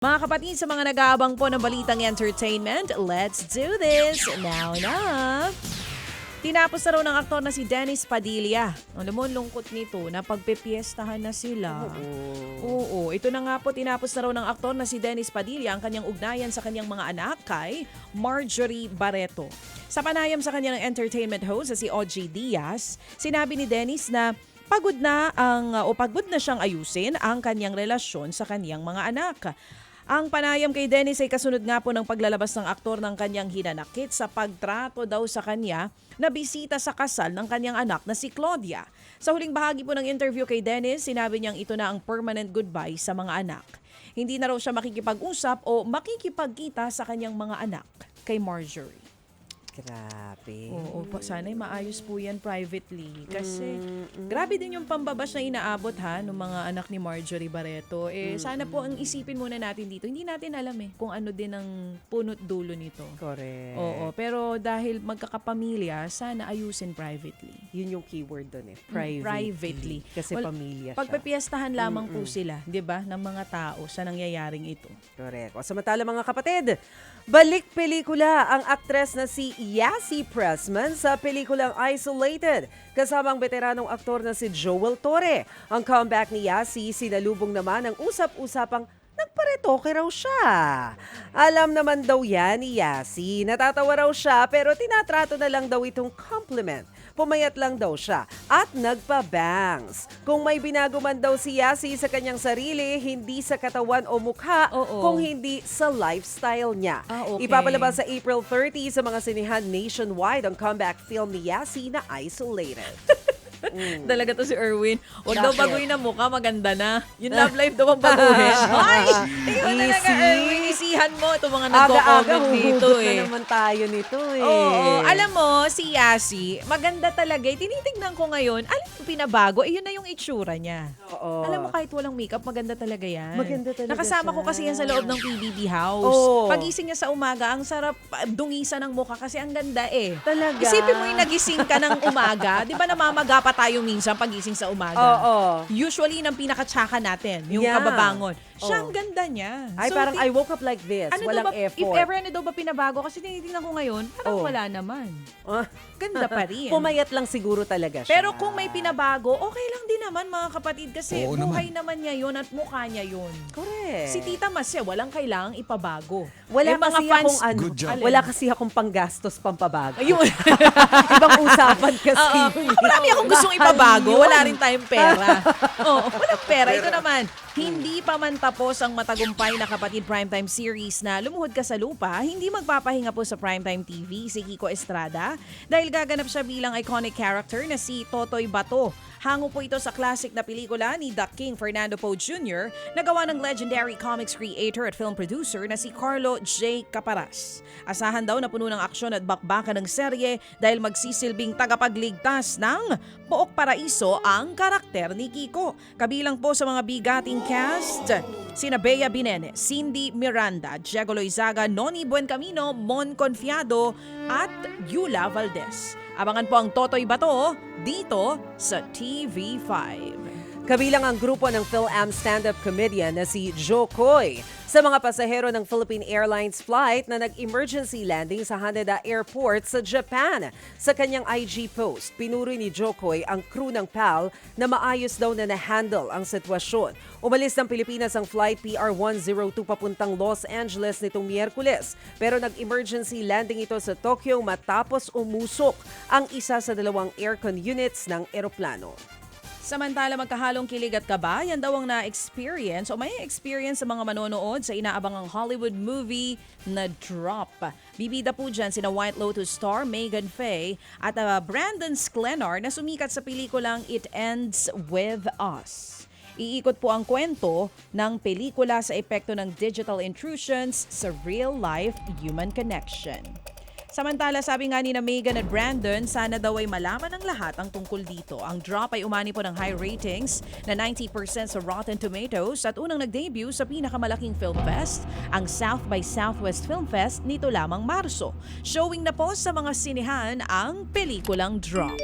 Mga kapatid, sa mga nag-aabang po ng balitang entertainment, let's do this now na. Tinapos na raw ng aktor na si Dennis Padilla. Alam mo, lungkot nito na pagpipiestahan na sila. Oo, ito na nga po, tinapos na raw ng aktor na si Dennis Padilla ang kanyang ugnayan sa kanyang mga anak kay Marjorie Barreto. Sa panayam sa kanyang entertainment host na si OG Diaz, sinabi ni Dennis na pagod na siyang ayusin ang kanyang relasyon sa kanyang mga anak. Ang panayam kay Dennis ay kasunod nga po ng paglalabas ng aktor ng kanyang hinanakit sa pagtrato daw sa kanya na bisita sa kasal ng kanyang anak na si Claudia. Sa huling bahagi po ng interview kay Dennis, sinabi niyang ito na ang permanent goodbye sa mga anak. Hindi na raw siya makikipag-usap o makikipagkita sa kanyang mga anak kay Marjorie. Grabe. Oo, sana'y maayos po yan privately. Kasi grabe din yung pambabash na inaabot ng mga anak ni Marjorie Barreto. Sana po ang isipin muna natin dito. Hindi natin alam kung ano din ang punot dulo nito. Correct. Oo, pero dahil magkakapamilya, sana ayusin privately. Yun yung keyword doon Privately. Kasi pamilya siya. Pagpapiestahan lamang po sila, 'di ba, ng mga tao sa nangyayaring ito. Correct. O samantala mga kapatid, balik pelikula ang aktres na si Yassi Pressman sa pelikulang Isolated. Kasama ang veteranong aktor na si Joel Torre. Ang comeback ni Yassi, sinalubong naman ang usap-usapang nagparetoke raw siya. Alam naman daw yan ni Yassi. Natatawa raw siya pero tinatrato na lang daw itong compliment. Pumayat lang daw siya at nagpa-bangs. Kung may binago man daw si Yassi sa kanyang sarili, hindi sa katawan o mukha, kung hindi sa lifestyle niya. Okay. Ipapalabas sa April 30 sa mga sinihan nationwide ang comeback film ni Yassi na Isolated. Talaga to si Erwin. Huwag daw Bakit? baguhin ang mukha, maganda na. Yung love life daw ang baguhin. Ay! Ikaw talaga, Easy. Erwin. Isihan mo. Ito mga nagko-comment dito huhugot na naman tayo nito Oo. Alam mo, si Yassi, maganda talaga. Tinitignan ko ngayon, alam mo pinabago, yun na yung itsura niya. Oo. Alam mo, kahit walang makeup, maganda talaga yan. Maganda talaga Nakasama ko siya. kasi yan sa loob ng PBB house. Oo. Pagising niya sa umaga, ang sarap dungisan ng mukha kasi ang ganda Talaga? Isipin mo yung nagising ka ng umaga. Di ba namamaga pa tayo minsan pagising sa umaga? Oo. Usually, ng pinakatsaka natin, yung Yeah. kababangon. Siya, Oo. ang ganda niya. Ay, parang I woke up like this. ano Walang daw ba, effort. if ever daw ba pinabago? Kasi tinitingnan ko ngayon, parang Oh. wala naman. Ah, Ganda pa rin. Pumayat lang siguro talaga siya. Pero kung may pinabago, okay lang din naman mga kapatid kasi Oo buhay naman niya yun at mukha niya yun. Correct. Si Tita Masya, walang kailangang ipabago. Wala Mga kasi fans, akong Good job. wala kasi akong panggastos pampabago. Ayun. Ibang usapan kasi Oo. yun. Marami akong gustong Mahal ipabago. yun. Wala rin tayong pera. Oo, walang pera. Ito naman, hindi pa man tapos ang matagumpay na kapatid primetime series na Lumuhod Ka sa Lupa, hindi magpapahinga po sa primetime TV si Kiko Estrada dahil gaganap siya bilang iconic character na si Totoy Bato. Hango po ito sa classic na pelikula ni The King Fernando Poe Jr. na gawa ng legendary comics creator at film producer na si Carlo J. Caparas. Asahan daw na puno ng aksyon at bakbakan ng serye dahil magsisilbing tagapagligtas ng Pook Paraiso ang karakter ni Kiko. Kabilang po sa mga bigating cast, sina Bea Binene, Cindy Miranda, Diego Loizaga, Noni Buencamino, Mon Confiado at Yula Valdez. Abangan po ang Totoy Bato dito sa TV5. Kabilang ang grupo ng Phil-Am stand-up comedian na si Joe Coy sa mga pasahero ng Philippine Airlines flight na nag-emergency landing sa Haneda Airport sa Japan. Sa kanyang IG post, pinuri ni Joe Coy ang crew ng PAL na maayos daw na na-handle ang sitwasyon. Umalis ng Pilipinas ang flight PR-102 papuntang Los Angeles nitong Miyerkules. Pero nag-emergency landing ito sa Tokyo matapos umusok ang isa sa dalawang aircon units ng eroplano. Samantala, magkahalong kilig at kaba, yan daw ang na-experience o may experience sa mga manonood sa inaabangang Hollywood movie na Drop. Bibida po dyan sina White Lotus star Megan Faye at Brandon Sklenar na sumikat sa pelikulang It Ends With Us. Iikot po ang kwento ng pelikula sa epekto ng digital intrusions sa real-life human connection. Samantala, sabi nga ni na Megan at Brandon, sana daw ay malaman ng lahat ang tungkol dito. Ang Drop ay umani po ng high ratings na 90% sa Rotten Tomatoes at unang nag-debut sa pinakamalaking film fest, ang South by Southwest Film Fest nito lamang Marso. Showing na po sa mga sinehan ang pelikulang Drop.